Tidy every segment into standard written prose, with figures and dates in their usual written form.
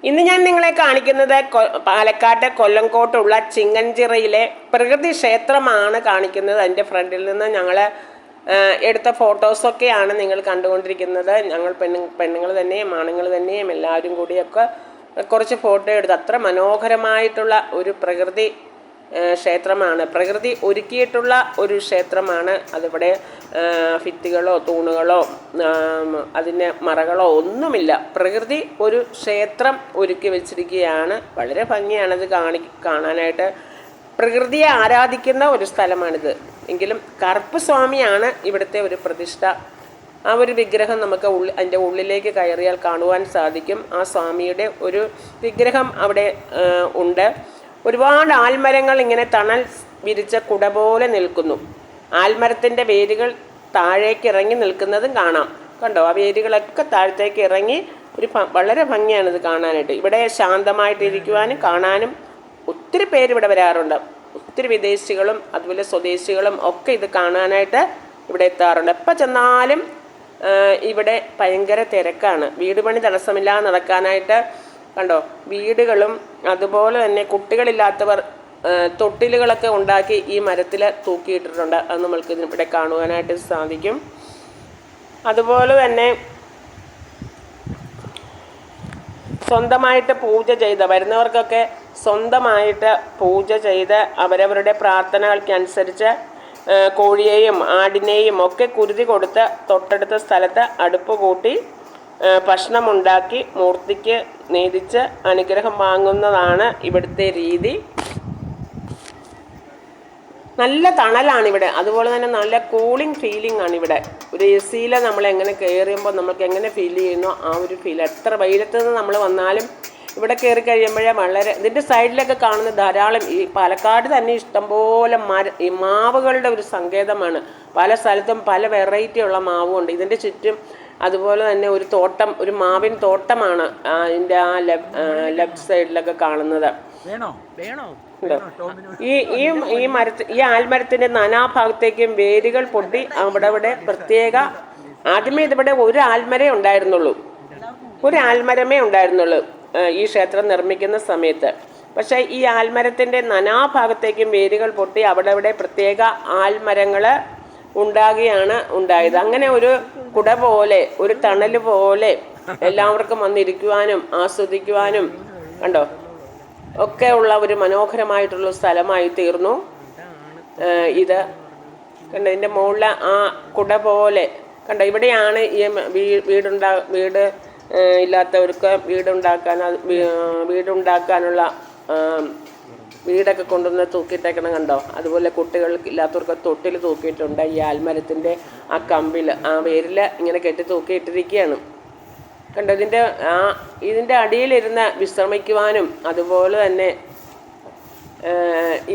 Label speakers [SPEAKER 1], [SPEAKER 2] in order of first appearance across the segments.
[SPEAKER 1] ഇന്ന് ഞാൻ നിങ്ങളെ കാണിക്കുന്നത് പാലക്കാട് കൊല്ലങ്കോട്ടുള്ള ചിങ്ങഞ്ചിറയിലെ പ്രകൃതി ക്ഷേത്രമാണ് കാണിക്കുന്നത്. അതിൻ്റെ ഫ്രണ്ടിൽ നിന്ന് ഞങ്ങൾ എടുത്ത ഫോട്ടോസൊക്കെയാണ് നിങ്ങൾ കണ്ടുകൊണ്ടിരിക്കുന്നത്. ഞങ്ങൾ പെണ്ണുങ്ങൾ തന്നെയും ആണുങ്ങൾ തന്നെയും എല്ലാവരും കൂടിയൊക്കെ കുറച്ച് ഫോട്ടോ എടുത്ത് അത്ര മനോഹരമായിട്ടുള്ള ഒരു പ്രകൃതി ക്ഷേത്രമാണ്. പ്രകൃതി ഒരുക്കിയിട്ടുള്ള ഒരു ക്ഷേത്രമാണ്. അതിവിടെ ഭിത്തികളോ തൂണുകളോ അതിന് മറകളോ ഒന്നുമില്ല. പ്രകൃതി ഒരു ക്ഷേത്രം ഒരുക്കി വെച്ചിരിക്കുകയാണ്. വളരെ ഭംഗിയാണത് കാണാനായിട്ട്. പ്രകൃതിയെ ആരാധിക്കുന്ന ഒരു സ്ഥലമാണിത്. എങ്കിലും കറുപ്പ് സ്വാമിയാണ് ഇവിടുത്തെ ഒരു പ്രതിഷ്ഠ. ആ ഒരു വിഗ്രഹം നമുക്ക് അതിൻ്റെ ഉള്ളിലേക്ക് കയറിയാൽ കാണുവാൻ സാധിക്കും. ആ സ്വാമിയുടെ ഒരു വിഗ്രഹം അവിടെ ഉണ്ട്. ഒരുപാട് ആൽമരങ്ങൾ ഇങ്ങനെ തണൽ വിരിച്ച കുട പോലെ നിൽക്കുന്നു. ആൽമരത്തിൻ്റെ വേരുകൾ താഴേക്ക് ഇറങ്ങി നിൽക്കുന്നതും കാണാം. കണ്ടോ, ആ വേരുകളൊക്കെ താഴത്തേക്ക് ഇറങ്ങി വളരെ ഭംഗിയാണിത് കാണാനായിട്ട്. ഇവിടെ ശാന്തമായിട്ടിരിക്കുവാനും കാണാനും ഒത്തിരി പേര് ഇവിടെ വരാറുണ്ട്. ഒത്തിരി വിദേശികളും അതുപോലെ സ്വദേശികളും ഒക്കെ ഇത് കാണാനായിട്ട് ഇവിടെ എത്താറുണ്ട്. എപ്പോൾ ചെന്നാലും ഇവിടെ ഭയങ്കര തിരക്കാണ്. വീട് പണി തടസ്സമില്ലാതെ നടക്കാനായിട്ട് കണ്ടോ, വീടുകളും അതുപോലെ തന്നെ കുട്ടികളില്ലാത്തവർ തൊട്ടിലുകളൊക്കെ ഉണ്ടാക്കി ഈ മരത്തിൽ തൂക്കിയിട്ടിട്ടുണ്ട്. അത് നമ്മൾക്ക് ഇവിടെ കാണുവാനായിട്ട് സാധിക്കും. അതുപോലെ തന്നെ സ്വന്തമായിട്ട് പൂജ ചെയ്ത് വരുന്നവർക്കൊക്കെ സ്വന്തമായിട്ട് പൂജ ചെയ്ത് അവരവരുടെ പ്രാർത്ഥനകൾക്കനുസരിച്ച് കോഴിയെയും ആടിനെയും ഒക്കെ കുരുതി കൊടുത്ത് തൊട്ടടുത്ത സ്ഥലത്ത് അടുപ്പ് കൂട്ടി ഭക്ഷണമുണ്ടാക്കി മൂർത്തിക്ക് നേദിച്ച് അനുഗ്രഹം വാങ്ങുന്നതാണ് ഇവിടുത്തെ രീതി. നല്ല തണലാണിവിടെ. അതുപോലെ തന്നെ നല്ല കൂളിംഗ് ഫീലിംഗ് ആണ് ഇവിടെ. ഒരു എ സിയിൽ നമ്മൾ എങ്ങനെ കയറുമ്പോൾ നമുക്ക് എങ്ങനെ ഫീൽ ചെയ്യുന്നോ ആ ഒരു ഫീൽ. എത്ര വെയിലത്ത് നിന്ന് നമ്മൾ വന്നാലും ഇവിടെ കയറി കഴിയുമ്പോഴേ വളരെ ഇതിൻ്റെ സൈഡിലൊക്കെ കാണുന്ന ധാരാളം ഈ പാലക്കാട് തന്നെ ഇഷ്ടംപോലെ ഈ മാവുകളുടെ ഒരു സങ്കേതമാണ്. പല സ്ഥലത്തും പല വെറൈറ്റി ഉള്ള മാവുണ്ട് ഇതിൻ്റെ ചുറ്റും. അതുപോലെ തന്നെ ഒരു തോട്ടം, ഒരു മാവിൻ തോട്ടമാണ് അതിൻ്റെ ആ ലെഫ്റ്റ് സൈഡിലൊക്കെ കാണുന്നത്. ഈ ആൽമരത്തിൻ്റെ നാനാഭാഗത്തേക്കും വേരുകൾ പൊട്ടി അവിടെ പ്രത്യേക ആദ്യമേ ഇതിവിടെ ഒരു ആൽമരമേ ഉണ്ടായിരുന്നുള്ളൂ ഈ ക്ഷേത്രം നിർമ്മിക്കുന്ന സമയത്ത്. പക്ഷേ ഈ ആൽമരത്തിൻ്റെ നാനാഭാഗത്തേക്കും വേരുകൾ പൊട്ടി അവിടെ പ്രത്യേക ആൽമരങ്ങൾ ഉണ്ടാകുകയാണ് ഉണ്ടായത്. അങ്ങനെ ഒരു കുട പോലെ, ഒരു തണൽ പോലെ എല്ലാവർക്കും വന്നിരിക്കുവാനും ആസ്വദിക്കുവാനും കണ്ടോ ഒക്കെ ഉള്ള ഒരു മനോഹരമായിട്ടുള്ള സ്ഥലമായി തീർന്നു ഇത്. കണ്ടോ, ഇതിൻ്റെ മുകളിൽ ആ കുട പോലെ കണ്ടോ. ഇവിടെയാണ് ഈ വീട് ഇല്ലാത്തവർക്ക് വീടുണ്ടാക്കാനുള്ള വീടൊക്കെ കൊണ്ടുവന്ന് തൂക്കിയിട്ടേക്കണം കണ്ടോ. അതുപോലെ കുട്ടികൾക്ക് ഇല്ലാത്തവർക്ക് തൊട്ടിൽ തൂക്കിയിട്ടുണ്ട്. ഈ ആൽമരത്തിൻ്റെ ആ കമ്പിൽ ആ വേരിൽ ഇങ്ങനെ കെട്ടി തൂക്കിയിട്ടിരിക്കുകയാണ് കണ്ടോ. ഇതിൻ്റെ അടിയിലിരുന്ന് വിശ്രമിക്കുവാനും അതുപോലെ തന്നെ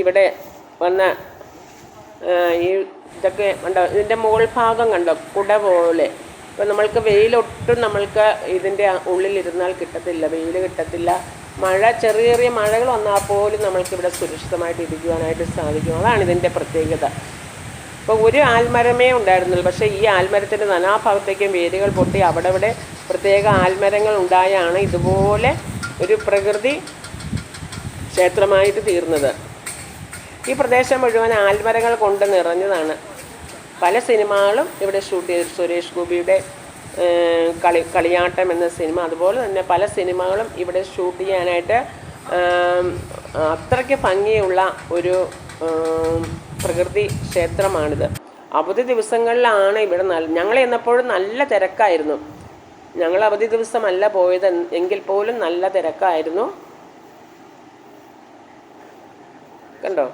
[SPEAKER 1] ഇവിടെ വന്ന് ഈ ഇതൊക്കെ കണ്ടോ. ഇതിൻ്റെ മുകൾ ഭാഗം കണ്ടോ കുട പോലെ. ഇപ്പം നമ്മൾക്ക് വെയിലൊട്ടും നമ്മൾക്ക് ഇതിൻ്റെ ഉള്ളിലിരുന്നാൽ കിട്ടത്തില്ല, വെയിൽ കിട്ടത്തില്ല. ചെറിയ ചെറിയ മഴകൾ വന്നാൽ പോലും നമ്മൾക്കിവിടെ സുരക്ഷിതമായിട്ട് ഇരിക്കുവാനായിട്ട് സാധിക്കും. അതാണ് ഇതിൻ്റെ പ്രത്യേകത. ഇപ്പോൾ ഒരു ആൽമരമേ ഉണ്ടായിരുന്നുള്ളൂ. പക്ഷേ ഈ ആൽമരത്തിൻ്റെ നാനാഭാഗത്തേക്കും വേരുകൾ പൊട്ടി അവിടെ പ്രത്യേക ആൽമരങ്ങൾ ഉണ്ടായാണ് ഇതുപോലെ ഒരു പ്രകൃതി ക്ഷേത്രമായിട്ട് തീർന്നത്. ഈ പ്രദേശം മുഴുവൻ ആൽമരങ്ങൾ കൊണ്ട് നിറഞ്ഞതാണ്. പല സിനിമകളും ഇവിടെ ഷൂട്ട് ചെയ്തു. സുരേഷ് ഗോപിയുടെ കളിയാട്ടം എന്ന സിനിമ, അതുപോലെ തന്നെ പല സിനിമകളും ഇവിടെ ഷൂട്ട് ചെയ്യാനായിട്ട് അത്രയ്ക്ക് ഭംഗിയുള്ള ഒരു പ്രകൃതി ക്ഷേത്രമാണിത്. അവധി ദിവസങ്ങളിലാണ് ഇവിടെ ഞങ്ങൾ ചെന്നപ്പോഴും നല്ല തിരക്കായിരുന്നു. ഞങ്ങൾ അവധി ദിവസമല്ല പോയത്, എങ്കിൽ പോലും നല്ല തിരക്കായിരുന്നു കണ്ടോ.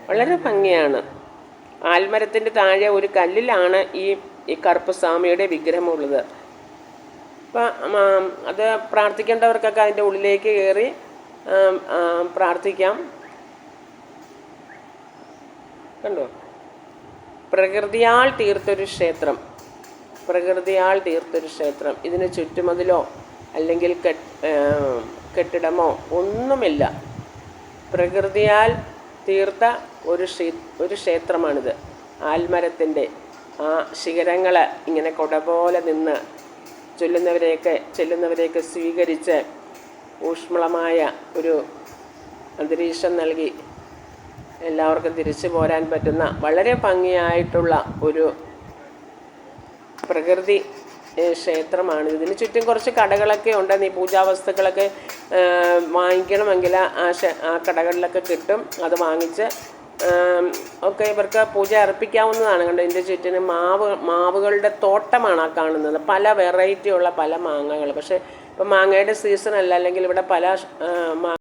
[SPEAKER 1] വളരെ ഭംഗിയാണ്. ആൽമരത്തിൻ്റെ താഴെ ഒരു കല്ലിലാണ് ഈ കറുപ്പ് സ്വാമിയുടെ വിഗ്രഹമുള്ളത്. അപ്പം അത് പ്രാർത്ഥിക്കേണ്ടവർക്കൊക്കെ അതിൻ്റെ ഉള്ളിലേക്ക് കയറി പ്രാർത്ഥിക്കാം കണ്ടോ. പ്രകൃതിയാൽ തീർത്തൊരു ക്ഷേത്രം. ഇതിന് ചുറ്റുമതിലോ അല്ലെങ്കിൽ കെട്ടിടമോ ഒന്നുമില്ല. പ്രകൃതിയാൽ തീർത്ത ഒരു ക്ഷേത്രമാണിത്. ആൽമരത്തിൻ്റെ ആ ശിഖരങ്ങൾ ഇങ്ങനെ കുട പോലെ നിന്ന് ചെല്ലുന്നവരെയൊക്കെ സ്വീകരിച്ച് ഊഷ്മളമായ ഒരു അന്തരീക്ഷം നൽകി എല്ലാവർക്കും തിരിച്ചു പോരാൻ പറ്റുന്ന വളരെ ഭംഗിയായിട്ടുള്ള ഒരു പ്രകൃതി ക്ഷേത്രമാണ്. ഇതിന് ചുറ്റും കുറച്ച് കടകളൊക്കെ ഉണ്ട്. ഈ പൂജാവസ്തുക്കളൊക്കെ വാങ്ങിക്കണമെങ്കിൽ ആ കടകളിലൊക്കെ കിട്ടും. അത് വാങ്ങിച്ച് ഒക്കെ ഇവർക്ക് പൂജ അർപ്പിക്കാവുന്നതാണ്. കണ്ടോ, ഇതിൻ്റെ ചുറ്റിനും മാവുകളുടെ തോട്ടമാണ് ആ കാണുന്നത്. പല വെറൈറ്റിയുള്ള പല മാങ്ങകൾ. പക്ഷേ ഇപ്പം മാങ്ങയുടെ സീസൺ അല്ല, അല്ലെങ്കിൽ ഇവിടെ പല